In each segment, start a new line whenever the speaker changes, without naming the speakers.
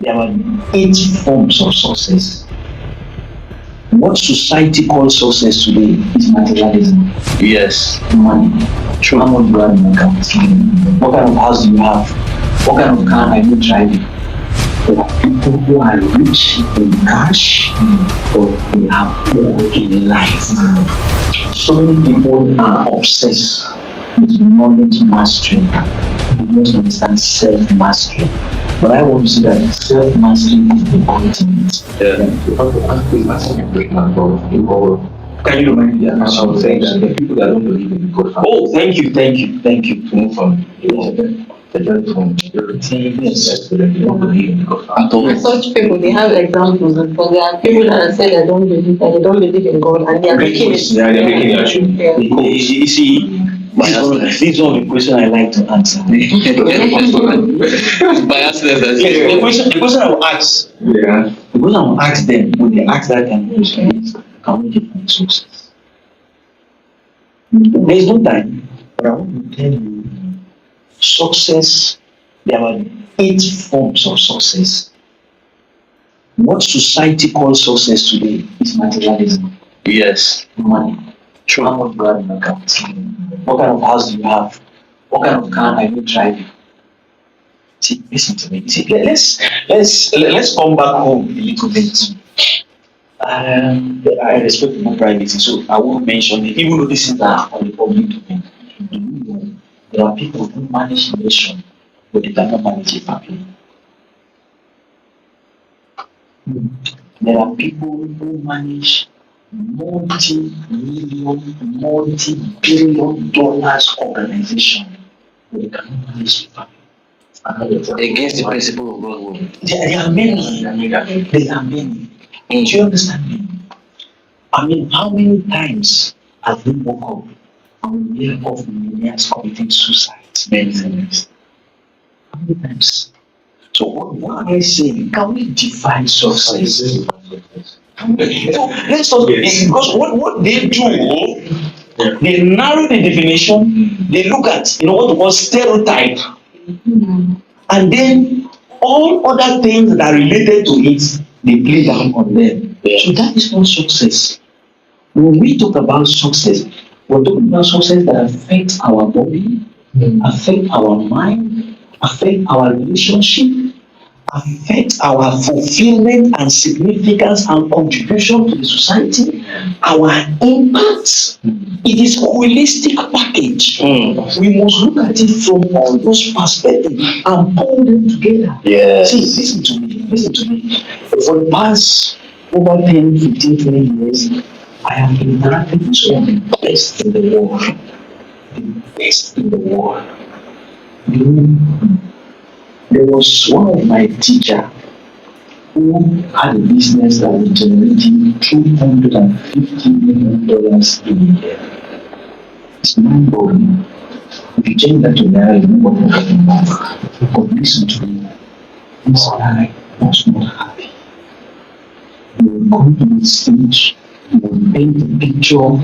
There are 8 forms of success. What society calls success today is materialism.
Yes.
Money. True. How much do you have in your account? What kind of house do you have? What kind of car are you driving? There are people who are rich in cash, but they are poor in life. So many people are obsessed with knowledge mastery. They don't understand self-mastery. But I want to say that self-mastery is the ultimate. Can you remind me that I was saying that the people that don't believe in God? Oh, thank you. To move from yes, they don't believe in God.
Such people, they have examples, but there are people that say they don't believe in God, and they are making it.
Yeah, they're making it actually.
Yeah.
You see, this is one of the questions I like to answer.
By accident.
The question I will ask, the question I will ask them when they ask that kind of question is, can we define success? There is no time, but I want to tell you, success, there are 8 forms of success. What society calls success today is materialism.
Yes.
Money. True. How much do you have in your account? What kind of house do you have? What kind of car are you driving? See, listen to me. See, let's come back home a little bit. I respect my privacy, so I won't mention it, even though this is on the public domain. Do you know there are people who manage a nation, but they cannot manage a family? There are people who manage multi-million, multi-billion dollars organization, but they cannot manage a family.
Against the principle of God.
There are many. There are many. Do you understand me? I mean, how many times have we woke up and we hear of millionaires committing suicide? Many times. How many times? So what am I saying? Can we define success? Let's talk because what they do, they narrow the definition, they look at what we call stereotype, and then all other things that are related to it, they play down on them. So that is not success. When we talk about success, we're talking about success that affects our body, affect our mind, affect our relationship, affect our fulfillment and significance and contribution to the society, our impact. It is a holistic package. We must look at it from all those perspectives and pull them together.
Yes.
See, listen to me. For the past over 10, 15, 20 years, I have interacted with some of the best in the world. The best in the world. There was one of my teachers who had a business that was generating $250 million a year. It's mind-blowing. If you change that to naira, you know what we're talking about. But listen to me. This guy was not happy. He would go to the stage, he would paint a picture of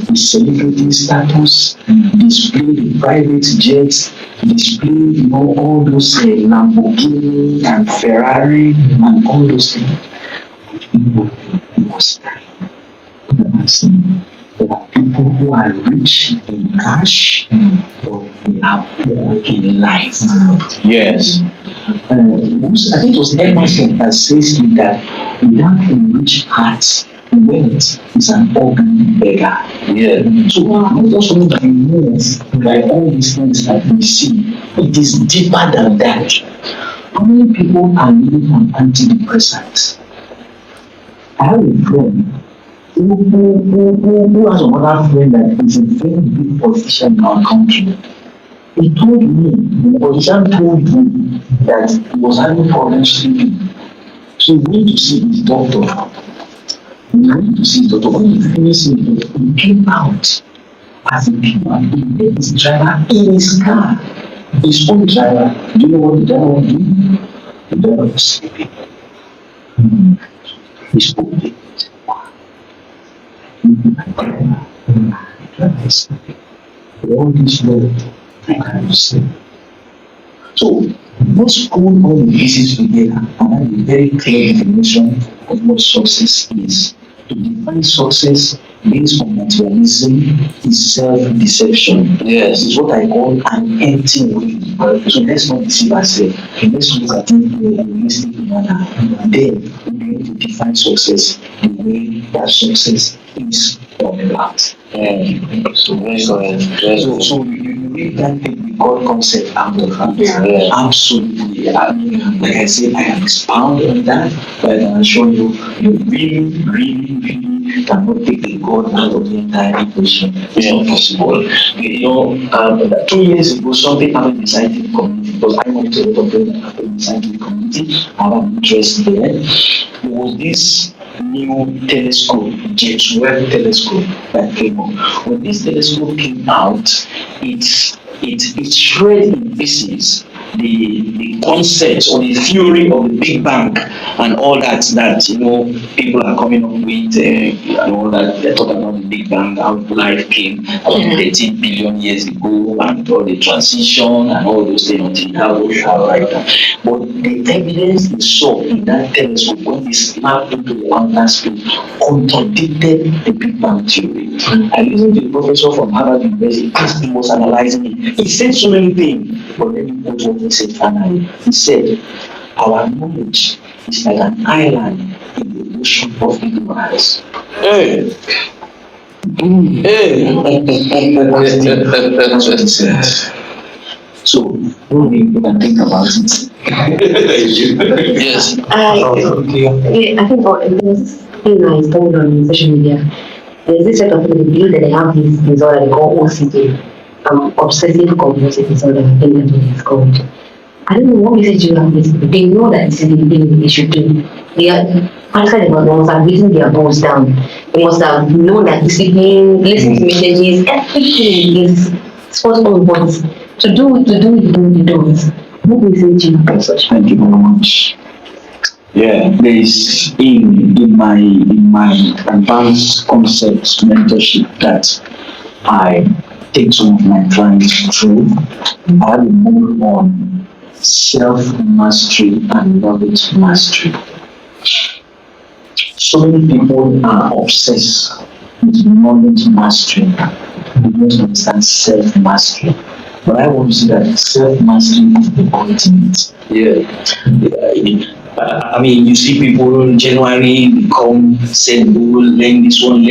his celebrity status, display the private jets, display all those Lamborghini and Ferrari and all those things. He was dying. There are people who are rich in cash, but they are poor in life.
Yes.
I think it was Emerson that says that without a rich heart, wealth is an ugly beggar.
Yeah.
So not just only by moves, by all these things that we see, it is deeper than that. How many people are living on antidepressants? I have a friend who has another friend that is a very big politician in our country. He told me, the politician told me that he was having problems sleeping. So he went to see his doctor. When he finished it, he came out. As he came out, he met his driver in his car. His own driver. Do you know what the driver was doing? The driver was sleeping. He spoke to him. All this world, I can't sleep. So let's put all the pieces together and have a very clear definition of what success is. To define success based on materialism is self-deception.
Yes.
It's what I call an empty way. So let's not deceive ourselves. Let's look at it in a realistic manner. Then we need to define success the way that success is all about.
So very correct.
So you read that thing, the God concept out of that.
Yeah.
Absolutely. I mean, like I said, I can expound on that, but I can assure you, you really cannot take the God out of the entire equation. It's not possible. 2 years ago, something happened in the scientific community because I wanted to talk about the scientific community. I have an interest there. There was this new telescope, James Webb telescope that came up. When this telescope came out, it shred in pieces the concepts or the theory of the Big Bang and all that people are coming up with and all that. They talk about the Big Bang, how life came about 13 billion years ago and all the transition and all those things until now we are right now. But the evidence they saw in that telescope when they snapped into the outer space contradicted the Big Bang theory. I listened to the professor from Harvard University as he was analyzing it. He said so many things, but let me quote what he said finally. He said, our knowledge is like an island in the ocean of ignorance.
Hey.
That's what he said. So, you can think about it.
Yes.
I think there's this thing that is going on in social media. There's this set of people that believe that they have this disorder they call OCD, obsessive compulsive disorder. I think that's what it's called. I don't know what message you have this. They know that this is the thing they should do. They are outside the must have written their goals down. They must have known that discipline, listen to messages, everything is supposed on what to do. What message you have such?
Thank you very much. Yeah, there is in my advanced concepts mentorship that I take some of my clients through. I have a move on self-mastery and knowledge mastery. So many people are obsessed with knowledge mastery. They don't understand self-mastery. But I want to say that self-mastery is the ultimate.
Yeah.
I mean, you see people January become set goal, learn this one.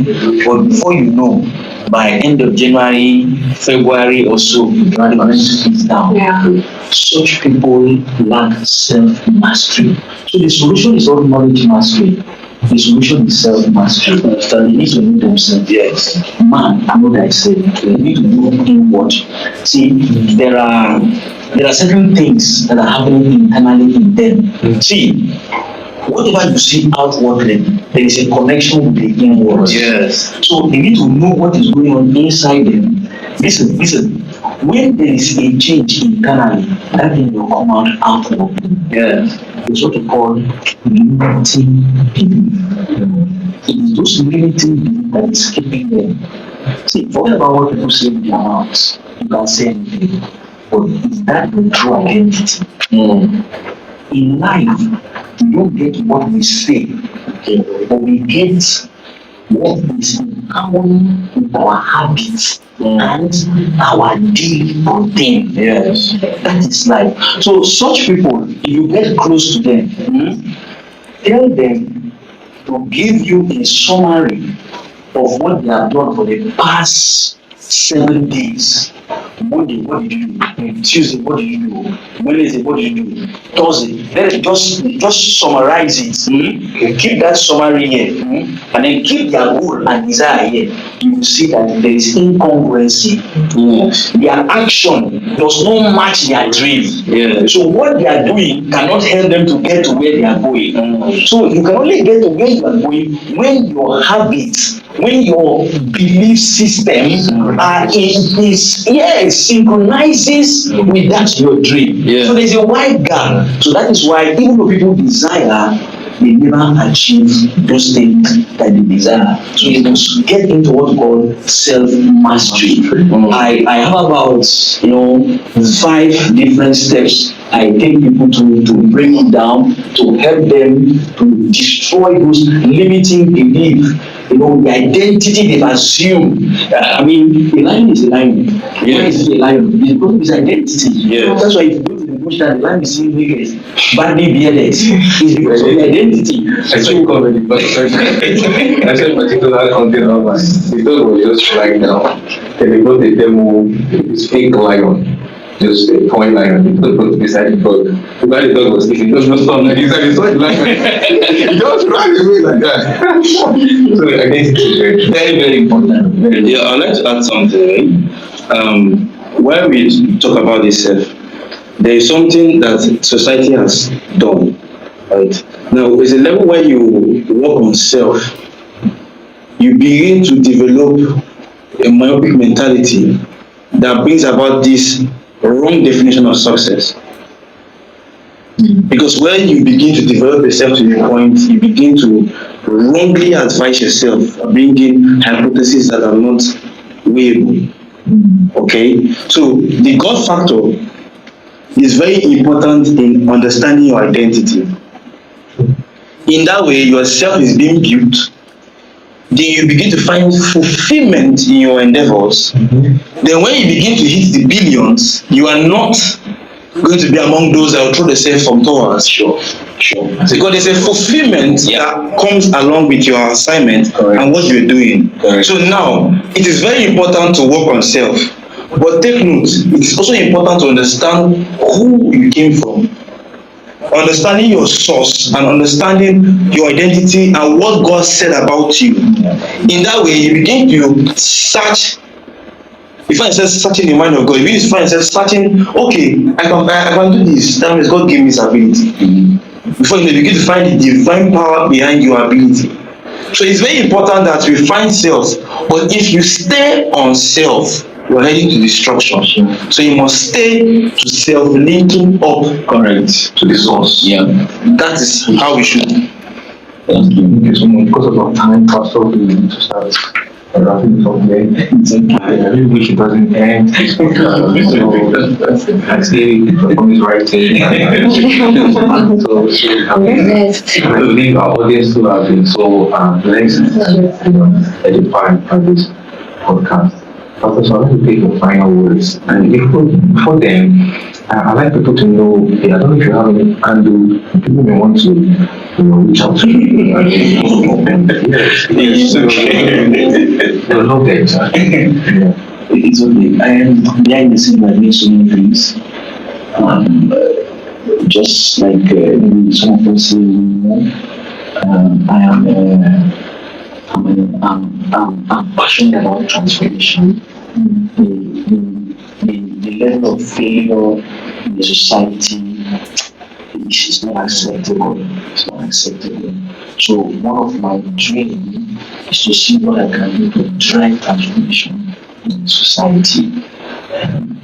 But before you know, by end of January, February or so, the momentum is down.
Yeah.
Such people lack self-mastery. So the solution is not knowledge mastery. The solution is self-mastery. They need to know themselves.
Yes.
Man, I know that I said they need to know inward. See, there are certain things that are happening internally in them. See, whatever you see outwardly, there is a connection with the inward.
Yes.
So they need to know what is going on inside them. Listen. When there is a change internally, that thing will come out outwardly.
Yes.
It's what we call limiting belief. It is those limiting belief that is keeping them. See, forget about what people say in their mouths. You can say anything. But is that the true identity? In life, we don't get what we say, but we get what is in common with our habits and our daily routine.
Yes.
That is life. So such people, if you get close to them, tell them to give you a summary of what they have done for the past 7 days. Monday, what did you do? Tuesday, what did you do? Wednesday, what did you do? Thursday, then just summarize it. Keep that summary here, and then keep their goal and desire here. You will see that there is incongruency. Their action does not match their dream.
Yeah.
So what they are doing cannot help them to get to where they are going. So you can only get to where you are going when your habits, when your belief system are synchronizes with that your dream.
Yeah.
So there's a wide gap. So that is why even though people desire they never achieve those things that they desire. So you must get into what we call self-mastery. I have about 5 different steps I take people to bring it down, to help them to destroy those limiting beliefs, the identity they've assumed. A lion is a lion.
Yes.
Is a lion. It's because of his identity.
Yes.
That's why if you go to the bush and the lion is seeing naked, badly bearded, it's because of the identity.
I saw you comment the first person. I said particular content online. The dog was just lying down. And they got the demo, this fake lion. Just a point lion. The dog was beside the dog. The guy the dog was sleeping, just not stop like inside the lion. He just ran away like that. So identity is very, very important.
Yeah, I'd like to add something. When we talk about this self, there is something that society has done. Right? Now, there's a level where you work on self, you begin to develop a myopic mentality that brings about this wrong definition of success. Because when you begin to develop yourself to the point, you begin to wrongly advise yourself, bringing hypotheses that are not weighable. Okay? So the God factor is very important in understanding your identity. In that way, yourself is being built. Then you begin to find fulfillment in your endeavors. Then when you begin to hit the billions, you are not going to be among those that will throw themselves from towers. Sure. Because there's a fulfillment that comes along with your assignment and what you're doing. So now, it is very important to work on self. But take note, it is also important to understand who you came from. Understanding your source and understanding your identity and what God said about you. In that way, you begin to search. You find yourself searching the mind of God. You find yourself searching, okay, I can do this. That means God gave me this ability. Before you begin to find the divine power behind your ability. So it's very important that we find self. But if you stay on self, you're heading to destruction. So you must stay to self, linking up, correct, to the source. Yeah, that is how we should.
Thank you so much. Because of our time, Pastor, we need to start wrapping this up here. It's okay. I really wish it doesn't end. So I say on his right thing. So I believe our audience who have been so blessed and edified by this podcast. Pastor, so I want to take your final words. And before then, I'd like people to know, I don't know if you have any handle, people may want to reach out to you.
It's okay.
They'll love that.
It's okay. I am behind the scene. I make so many things. Just like maybe some of us I'm passionate about transformation. The level of failure in the society is not acceptable. It's not acceptable. So one of my dreams is to see what I can do to drive transformation in society.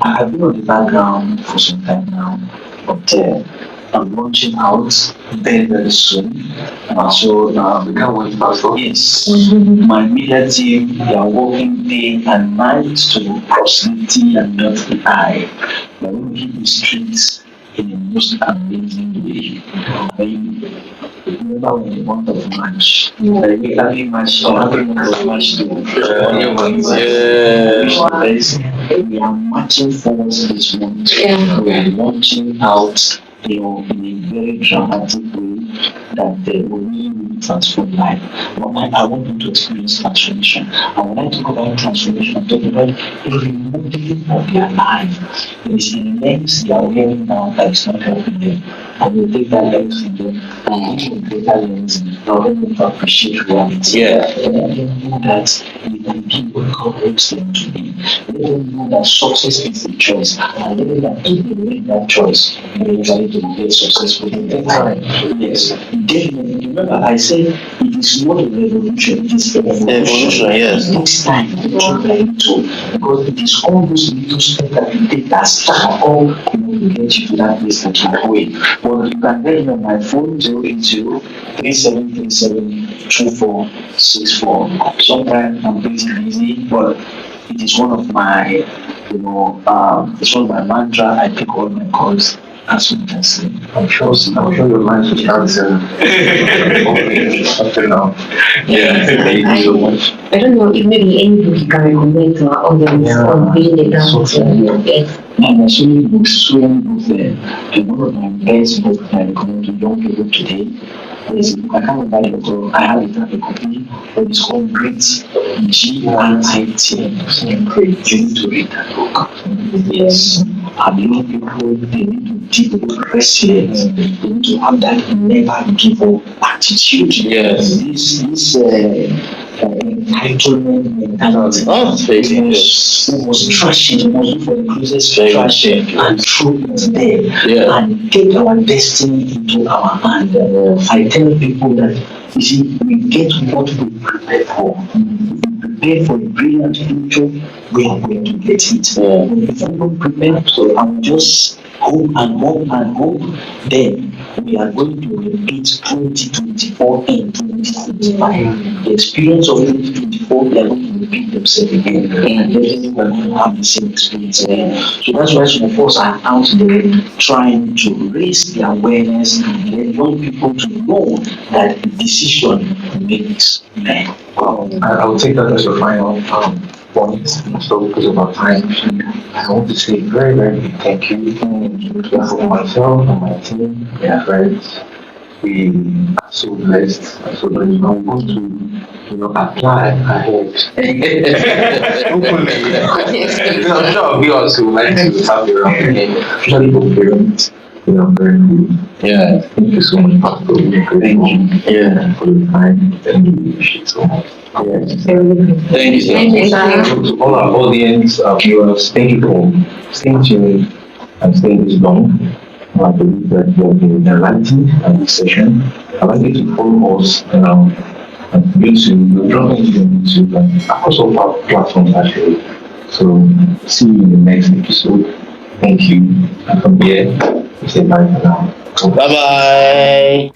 I've been on the background for some time now, but I'm launching out very, very soon. So we can't wait for yes. My media team, they are working day and night to proximity and not the eye. We are going to hit the streets in a most amazing way. Remember when the month of March, every March, every month of March, we are marching forward this month. We are launching out, in a very dramatic way that will really transform life. I want them to experience transformation. And when I talk about transformation, I'm talking about a remodeling of their life. There is a lens they are wearing now that is not helping them. And we take that lens and then give them greater lens and allow them to appreciate reality. Let them know that they can be what God wants them to be. Let them know that success is the choice. And let them that if they make that choice, they try to get successful in their time. Yes, definitely. Remember, I said it is not a revolution, it is an evolution.
Yes.
It takes time to try to, because it is all those little step that you take that start all to get you to that place that you're going. But you can get me on my phone 080-3737-2464. Sometimes I'm pretty busy, but it is one of my it's one of my mantra. I take all my calls as soon as I see.
I'm sure your lines will start after now.
Yeah,
Thank you so much.
I don't know if maybe any book you can recommend to our audience on building the
So
ground. Yes.
and there's so many books there. And one of my best books I recommend to young people today is a book, I can't remember the author, I have it at the copy, but it's called Grit, Grit. You need to read that book. Yes. And young people, they need to develop resilience. They need to have that never give up attitude.
Yes.
This entitlement mentality. We must trash it, we must look for the closest trash and throw it there and take our destiny into our hand. I tell people that, you see, we get what we prepare for. Prepare for a brilliant future, we are going to get it. If we don't prepare, so I will just hope and hope and hope, then we are going to repeat 2024 and 2025. The experience of 2024, they are going to repeat themselves again. And definitely we are going to have the same experience again. So that's why some of us are out there trying to raise the awareness and let young people to know that decision makes men.
I will take that as your final point. So because of our time, I want to say very, very big thank you for myself and my team, my friends. We are so blessed. So that we are going to, apply ahead. Hopefully, I'm sure we also like to have your own, especially for parents. Very good.
Yeah.
Thank you so much, Pastor. Thank you. For the time. Thank you. Appreciate so much. Yes.
Thank you so much.
To all our audience, viewers, thank you for staying tuned and staying this long. I believe that you have been enlightened at this session. I'd like you to follow us on YouTube. We'll drop into YouTube and across all our platforms actually. So see you in the next episode. Thank you. And from here, we say bye for now.
Bye bye.